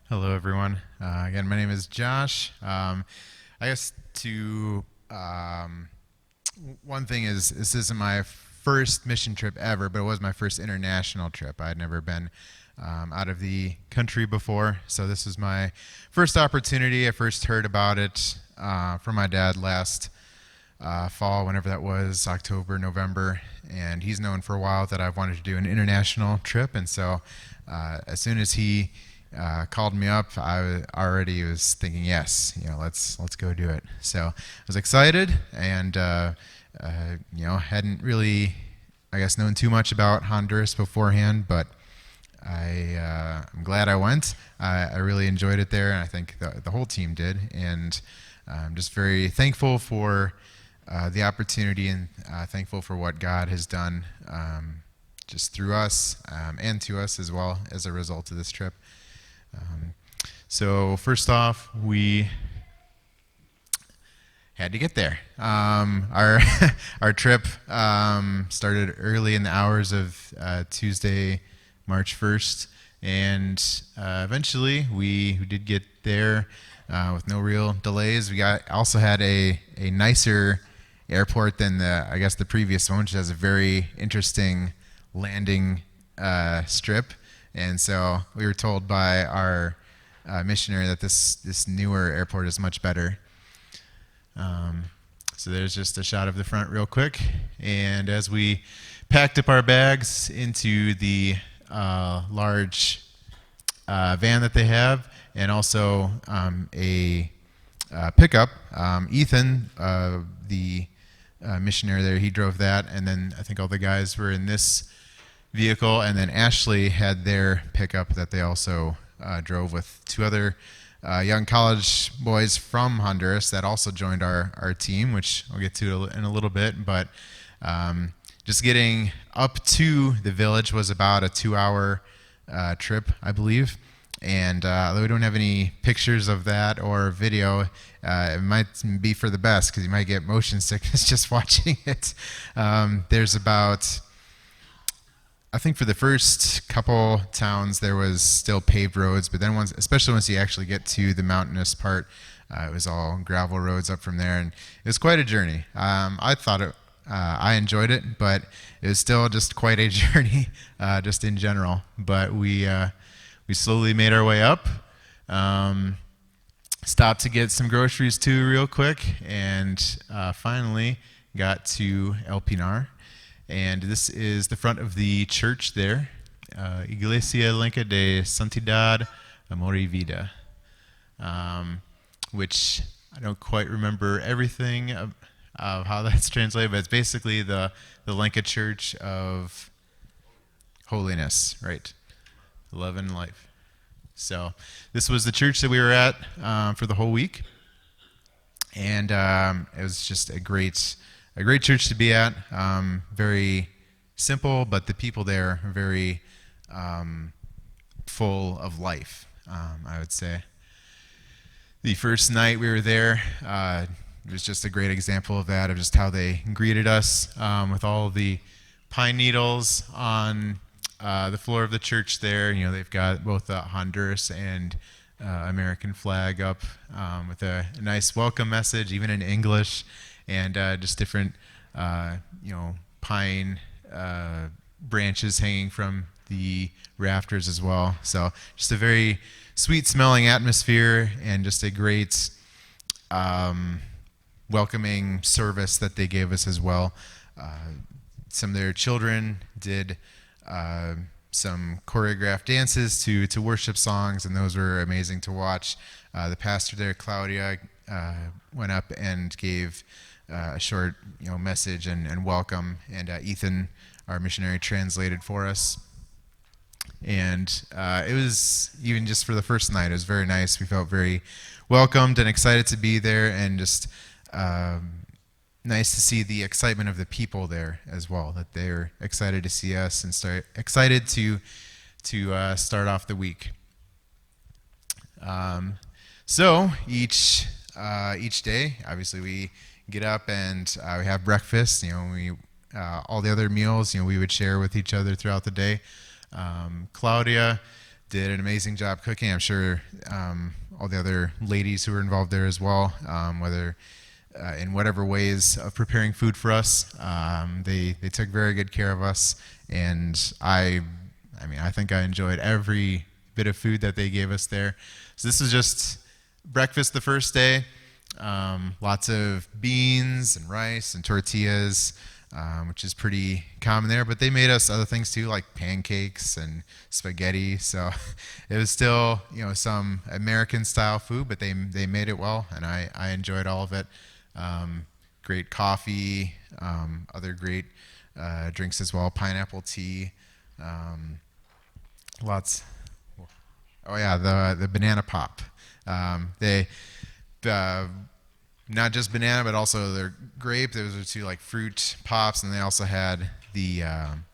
Hello, everyone. Again, my name is Josh. I guess one thing is this isn't my first mission trip ever, but it was my first international trip. I had never been out of the country before, so this was my first opportunity. I first heard about it from my dad last fall, whenever that was, October, November, and he's known for a while that I've wanted to do an international trip, and so as soon as he called me up, I already was thinking, yes, let's go do it. So I was excited, and hadn't really, I guess, known too much about Honduras beforehand, but I'm glad I went. I really enjoyed it there, and I think the whole team did, and I'm just very thankful for the opportunity, and thankful for what God has done just through us and to us as well as a result of this trip. So first off, we had to get there. Our our trip started early in the hours of Tuesday, March 1st, and eventually we did get there with no real delays. We also had a nicer airport than the previous one, which has a very interesting landing strip, and so we were told by our missionary that this newer airport is much better. So there's just a shot of the front real quick, and as we packed up our bags into the large van that they have, and also a pickup, Ethan, the missionary there, he drove that, and then I think all the guys were in this vehicle, and then Ashley had their pickup that they also drove with two other young college boys from Honduras that also joined our team, which I'll get to in a little bit. But just getting up to the village was about a 2-hour trip, I believe. And though we don't have any pictures of that or video, it might be for the best because you might get motion sickness just watching it. There's about, I think for the first couple towns there was still paved roads, but then especially once you actually get to the mountainous part, it was all gravel roads up from there, and it was quite a journey. I enjoyed it, but it was still just quite a journey, just in general. But we slowly made our way up. Stopped to get some groceries too, real quick, and finally got to El Pinar. And this is the front of the church there, Iglesia Lenca de Santidad Amor y Vida, which I don't quite remember everything of how that's translated, but it's basically the Lenca Church of Holiness, right? Love and life. So this was the church that we were at for the whole week, and it was just a great church to be at. Very simple, but the people there are very full of life, I would say. The first night we were there, it was just a great example of that, of just how they greeted us with all the pine needles on the floor of the church there. They've got both the Honduras and American flag up with a nice welcome message, even in English, and just different, pine branches hanging from the rafters as well. So just a very sweet-smelling atmosphere, and just a great welcoming service that they gave us as well. Some of their children did some choreographed dances to worship songs, and those were amazing to watch. The pastor there, Claudia, went up and gave a short message and welcome, and Ethan, our missionary, translated for us. And it was, even just for the first night, it was very nice. We felt very welcomed and excited to be there, and just nice to see the excitement of the people there as well, that they're excited to see us and excited to start off the week. So each day, obviously, we get up and we have breakfast. All the other meals, we would share with each other throughout the day. Claudia did an amazing job cooking. I'm sure all the other ladies who were involved there as well, whether in whatever ways of preparing food for us, they took very good care of us, and I mean, I think I enjoyed every bit of food that they gave us there. So this was just breakfast the first day. Lots of beans and rice and tortillas, which is pretty common there. But they made us other things too, like pancakes and spaghetti. So it was still, some American-style food, but they made it well, and I enjoyed all of it. Great coffee, other great drinks as well, pineapple tea, lots. Oh yeah, the banana pop. They not just banana, but also their grape. Those are two like fruit pops, and they also had the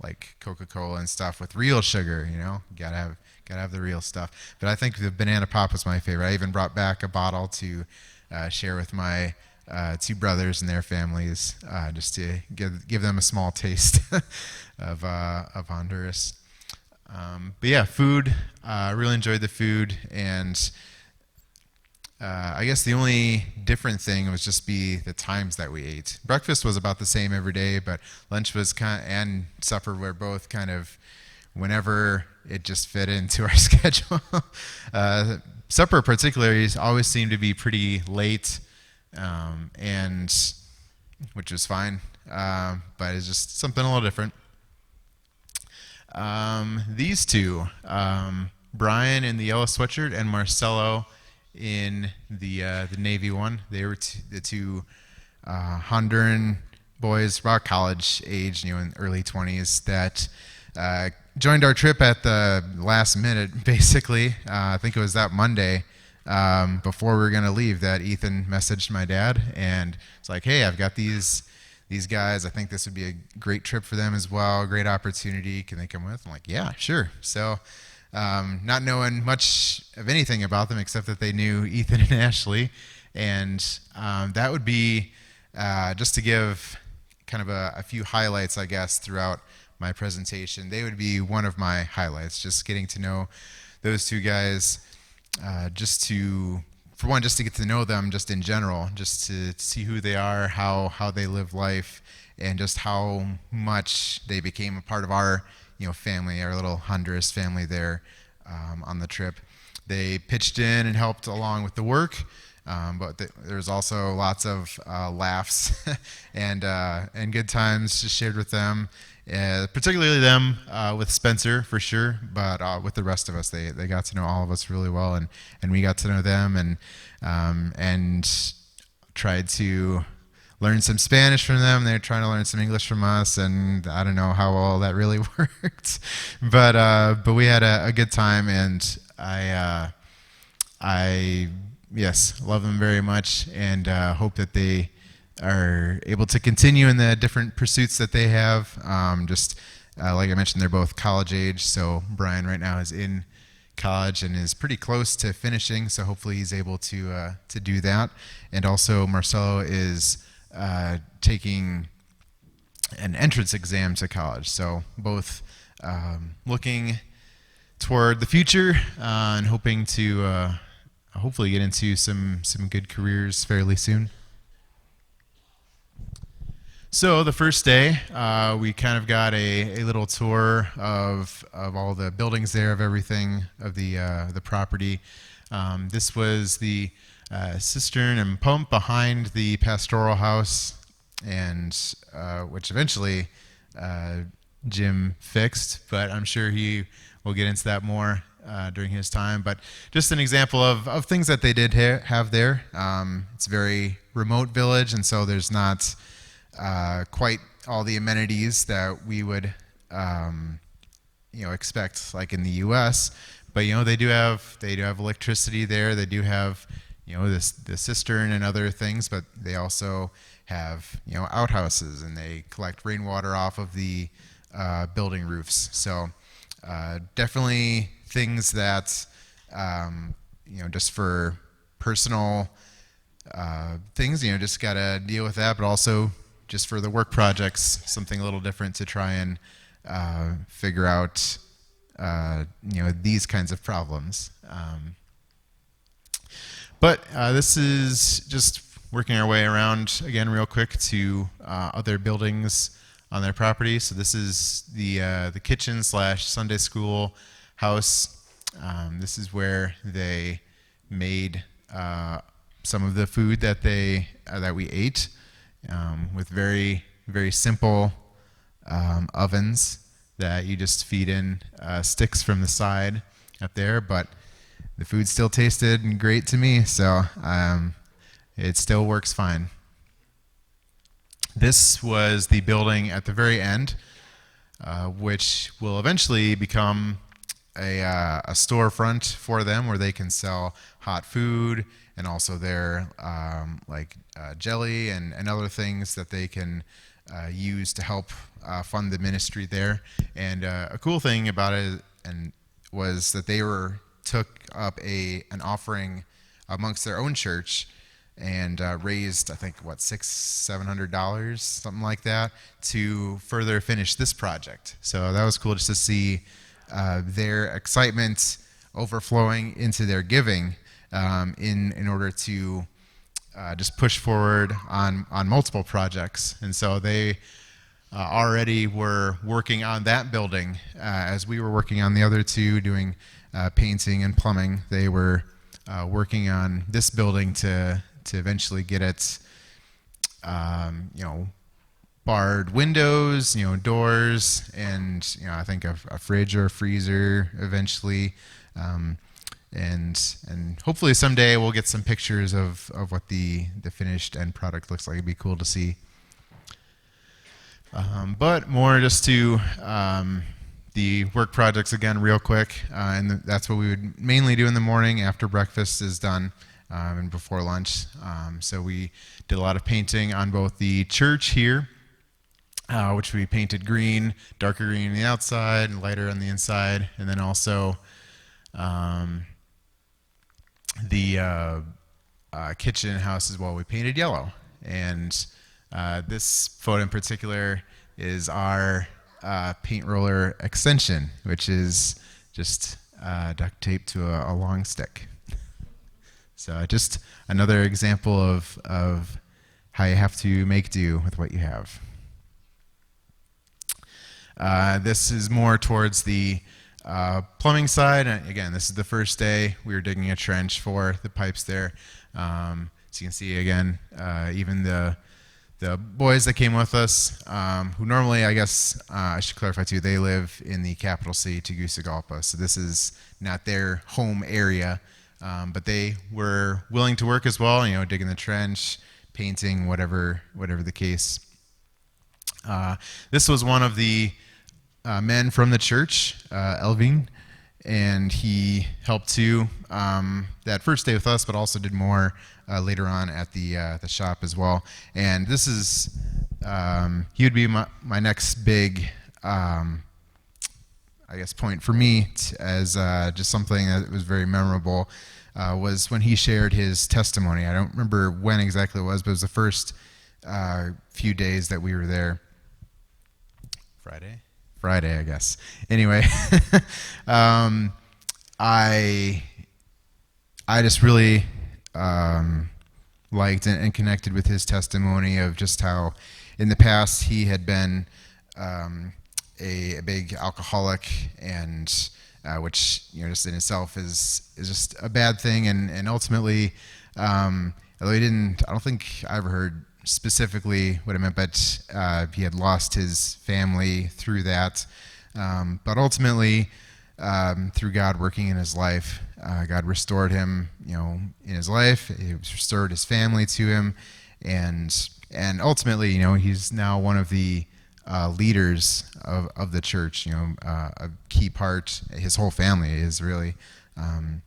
like Coca-Cola and stuff with real sugar. Gotta have the real stuff. But I think the banana pop was my favorite. I even brought back a bottle to share with my two brothers and their families, just to give them a small taste of Honduras. But yeah, food. Really enjoyed the food, and I guess the only different thing was just be the times that we ate. Breakfast was about the same every day, but lunch was and supper were both kind of whenever it just fit into our schedule. Supper particularly always seemed to be pretty late, and which was fine, but it's just something a little different. These two, Brian in the yellow sweatshirt and Marcelo in the navy one, they were the two Honduran boys, about college age, in early 20s, that joined our trip at the last minute, basically. I think it was that Monday before we were going to leave that Ethan messaged my dad, and it's like, hey, I've got these guys. I think this would be a great trip for them as well, great opportunity. Can they come with? I'm like, yeah, sure. So not knowing much of anything about them except that they knew Ethan and Ashley, and that would be just to give kind of a few highlights, I guess, throughout my presentation. They would be one of my highlights, just getting to know those two guys, just to get to know them just in general, just to see who they are, how they live life, and just how much they became a part of our family, our little Honduras family there on the trip. They pitched in and helped along with the work, but there's also lots of laughs and good times just shared with them, particularly them with Spencer for sure, but with the rest of us, they got to know all of us really well, and we got to know them, and tried to learn some Spanish from them. They're trying to learn some English from us, and I don't know how well that really worked, but we had a good time, and I yes, love them very much, and hope that they are able to continue in the different pursuits that they have. Like I mentioned, they're both college age, so Brian right now is in college and is pretty close to finishing, so hopefully he's able to do that. And also Marcelo is taking an entrance exam to college, so both looking toward the future and hoping to hopefully get into some good careers fairly soon. So the first day, we kind of got a little tour of all the buildings there, of everything, of the property. This was the cistern and pump behind the pastoral house, and which eventually Jim fixed, but I'm sure he will get into that more during his time. But just an example of things that they did have there. It's a very remote village, and so there's not quite all the amenities that we would expect, like in the U.S. But they do have electricity there. They do have the cistern and other things, but they also have outhouses, and they collect rainwater off of the building roofs. So definitely things that just for personal things, just gotta deal with that, but also just for the work projects, something a little different to try and figure out these kinds of problems. But this is just working our way around again real quick to other buildings on their property. So this is the kitchen slash Sunday school house. This is where they made some of the food that that we ate with very very simple ovens that you just feed in sticks from the side up there, but the food still tasted great to me, so it still works fine. This was the building at the very end, which will eventually become a storefront for them where they can sell hot food and also their jelly and other things that they can use to help fund the ministry there. And a cool thing about it was that they took up an offering amongst their own church and raised, I think, $600-700, something like that, to further finish this project. So that was cool just to see their excitement overflowing into their giving in order to just push forward on multiple projects. And so they already were working on that building as we were working on the other two, doing painting and plumbing. They were working on this building to eventually get it, barred windows, doors, and I think a fridge or a freezer eventually, and hopefully someday we'll get some pictures of what the finished end product looks like. It'd be cool to see. But more just to the work projects again real quick, and that's what we would mainly do in the morning after breakfast is done and before lunch. So we did a lot of painting on both the church here, which we painted green, darker green on the outside and lighter on the inside, and then also the kitchen house as well. We painted yellow, and this photo in particular is our paint roller extension, which is just duct taped to a long stick. So just another example of how you have to make do with what you have. This is more towards the plumbing side. And again, this is the first day. We were digging a trench for the pipes there. So you can see again, even the boys that came with us, who normally, I guess, I should clarify too, they live in the capital city, Tegucigalpa. So this is not their home area, but they were willing to work as well, digging the trench, painting, whatever the case. This was one of the men from the church, Elvin, and he helped too that first day with us, but also did more later on at the shop as well. And this is he would be my next big I guess point for me as just something that was very memorable was when he shared his testimony. I don't remember when exactly it was, but it was the first few days that we were there. Friday, I guess. Anyway, I just really liked and connected with his testimony of just how in the past he had been a big alcoholic, and which just in itself is just a bad thing, and ultimately, although I don't think I ever heard specifically what it meant, but he had lost his family through that. But ultimately, through God working in his life, God restored him, in his life. He restored his family to him, and ultimately, he's now one of the leaders of the church. A key part. His whole family is really, and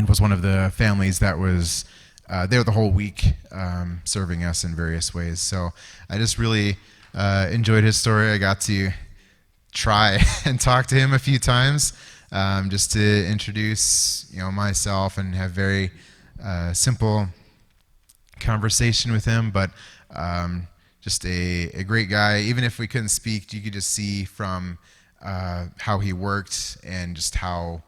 was one of the families that was there the whole week, serving us in various ways. So I just really enjoyed his story. I got to try and talk to him a few times, just to introduce myself and have very simple conversation with him. But just a great guy. Even if we couldn't speak, you could just see from how he worked and just how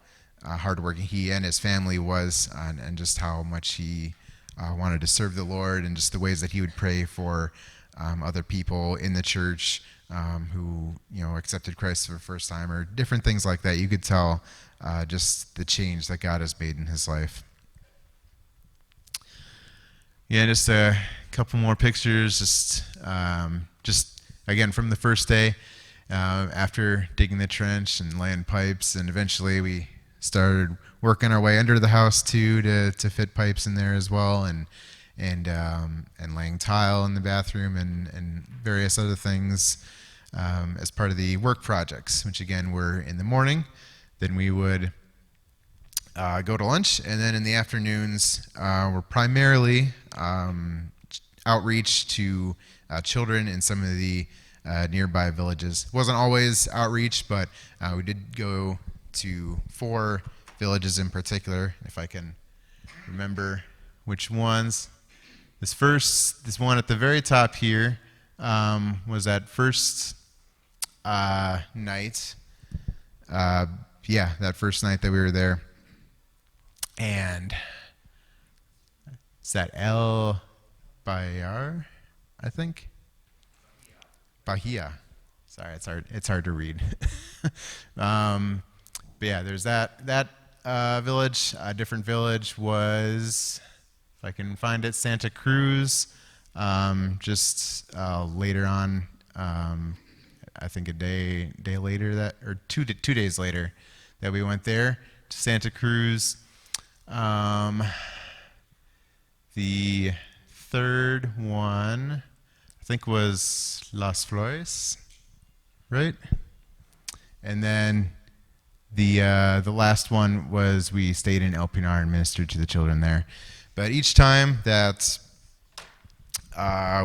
hardworking he and his family was, and just how much he wanted to serve the Lord, and just the ways that he would pray for other people in the church who accepted Christ for the first time, or different things like that. You could tell just the change that God has made in his life. Yeah, just a couple more pictures. Just again from the first day, after digging the trench and laying pipes, and eventually we started working our way under the house too to fit pipes in there as well, and laying tile in the bathroom and various other things as part of the work projects, which again were in the morning. Then we would go to lunch, and then in the afternoons were primarily outreach to children in some of the nearby villages. It wasn't always outreach, but we did go to 4 villages in particular, if I can remember which ones. This one at the very top here was that first night. That first night that we were there. And is that El Bayar, I think? Bahia. Sorry, it's hard to read. But yeah, there's that village. A different village was, if I can find it, Santa Cruz. Just later on, I think a day later or 2 days later that we went there to Santa Cruz. The third one, I think, was Las Flores, right? And then the last one was we stayed in El Pinar and ministered to the children there. But each time that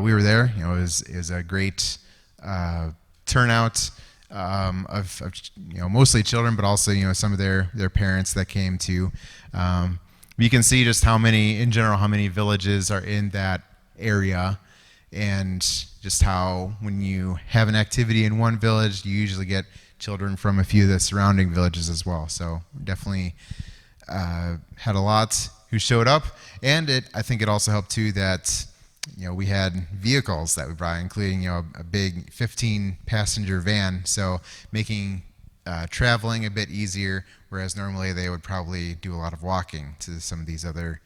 we were there, it was a great turnout of mostly children, but also some of their parents that came too. You can see just how many villages are in that area, and just how when you have an activity in one village, you usually get children from a few of the surrounding villages as well. So definitely had a lot who showed up, and I think it also helped too that we had vehicles that we brought, including a big 15-passenger van, so making traveling a bit easier, whereas normally they would probably do a lot of walking to some of these other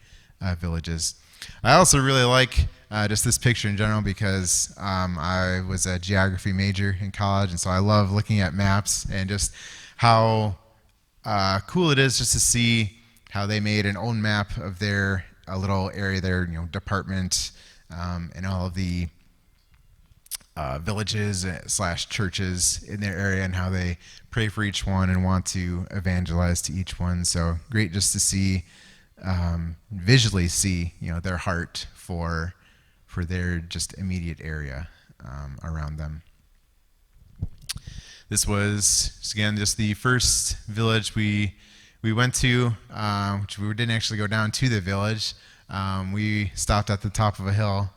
villages. I also really like just this picture in general because I was a geography major in college, and so I love looking at maps and just how cool it is just to see how they made an own map of their little area, their department, and all of the villages / churches in their area, and how they pray for each one and want to evangelize to each one. So great just to see, visually see, their heart for their just immediate area around them. This was, again, just the first village we went to, which we didn't actually go down to the village. We stopped at the top of a hill,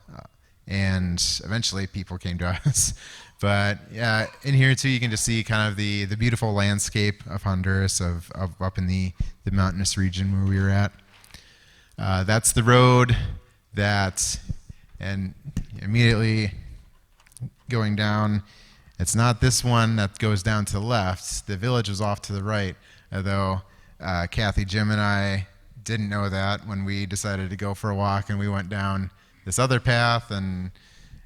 and eventually people came to us. But yeah, in here too, you can just see kind of the beautiful landscape of Honduras, of up in the mountainous region where we were at. That's the road and immediately going down, it's not this one that goes down to the left. The village was off to the right, although Kathy, Jim, and I didn't know that when we decided to go for a walk, and we went down this other path and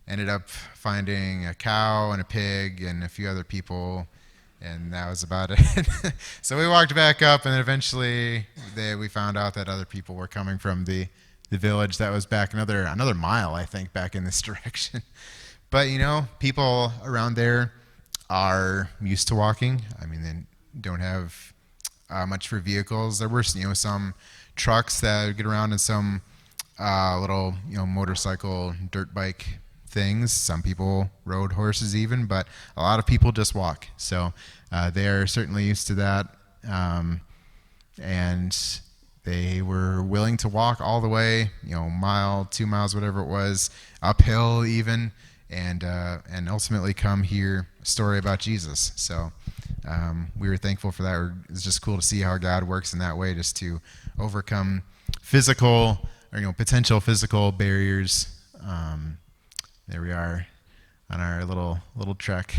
ended up finding a cow and a pig and a few other people, and that was about it. So we walked back up, and then eventually we found out that other people were coming from the village that was back another mile, I think, back in this direction. But people around there are used to walking. I mean, they don't have much for vehicles. There were some trucks that would get around, and some little motorcycle, dirt bike things. Some people rode horses even, but a lot of people just walk. So they are certainly used to that, and they were willing to walk all the way, mile, 2 miles, whatever it was, uphill even, and ultimately come hear a story about Jesus. So we were thankful for that. It's just cool to see how God works in that way, just to overcome physical or potential physical barriers. There we are on our little trek.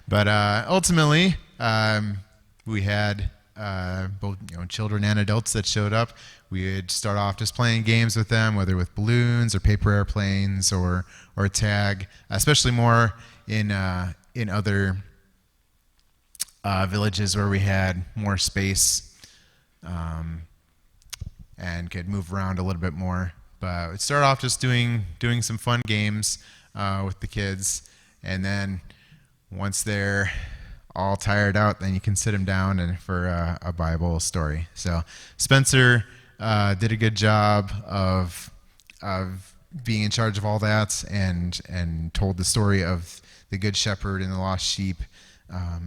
But ultimately, we had both children and adults that showed up. We would start off just playing games with them, whether with balloons or paper airplanes or tag, especially more in other villages where we had more space and could move around a little bit more. But we'd start off just doing some fun games with the kids, and then once they're all tired out, then you can sit them down and for a Bible story. So Spencer did a good job of being in charge of all that, and told the story of the Good Shepherd and the lost sheep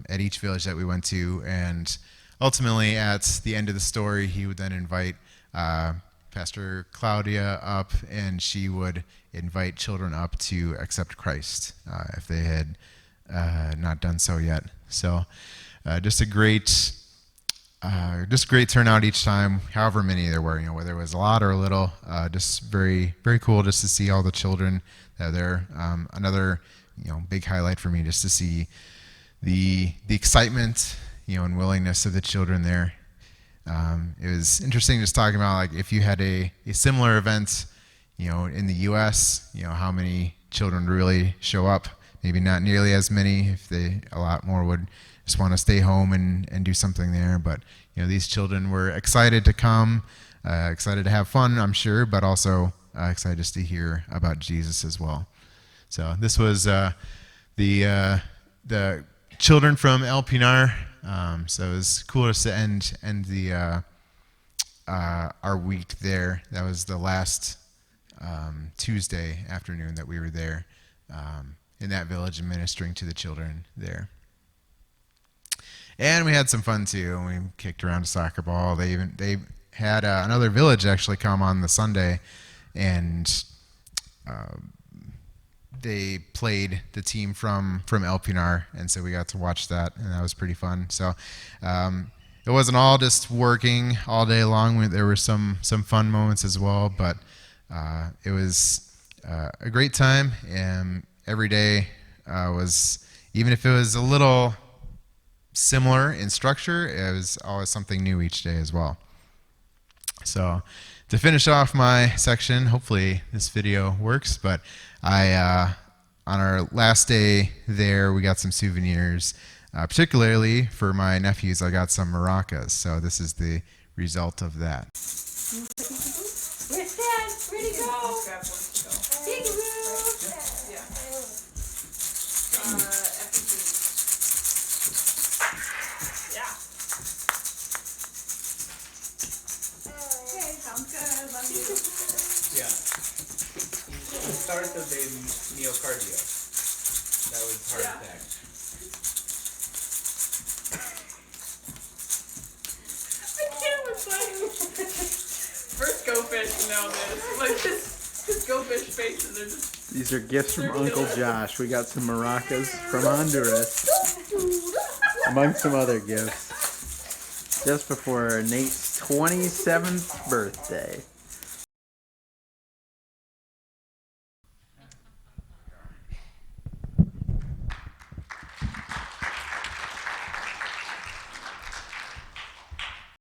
at each village that we went to. And ultimately, at the end of the story, he would then invite Pastor Claudia up, and she would invite children up to accept Christ if they had not done so yet. So just a great turnout each time, however many there were, whether it was a lot or a little. Just very, very cool just to see all the children that are there. Another big highlight for me, just to see the excitement and willingness of the children there. It was interesting just talking about, like, if you had a similar event in the U.S., how many children really show up. Maybe not nearly as many. A lot more would just want to stay home and do something there. But these children were excited to come, excited to have fun, I'm sure, but also excited just to hear about Jesus as well. So this was the children from El Pinar. So it was cool just to end the our week there. That was the last Tuesday afternoon that we were there in that village and ministering to the children there. And we had some fun too. We kicked around a soccer ball. They had another village actually come on the Sunday, and they played the team from El Pinar, and so we got to watch that, and that was pretty fun. So it wasn't all just working all day long. There were some fun moments as well, but it was a great time, and every day was, even if it was a little similar in structure, it was always something new each day as well. So to finish off my section, hopefully this video works, but on our last day there, we got some souvenirs, particularly for my nephews. I got some maracas, so this is the result of that. Where's Dad? Where'd he go? Big Roo! Yeah. Yeah. Okay, sounds good. Love you. Yeah. The start of the myocardio. That was heart attack. I can't with first go fish, now this. Like his go fish faces are just. These are gifts from Uncle Josh. We got some maracas from Honduras, among some other gifts, just before Nate's 27th birthday.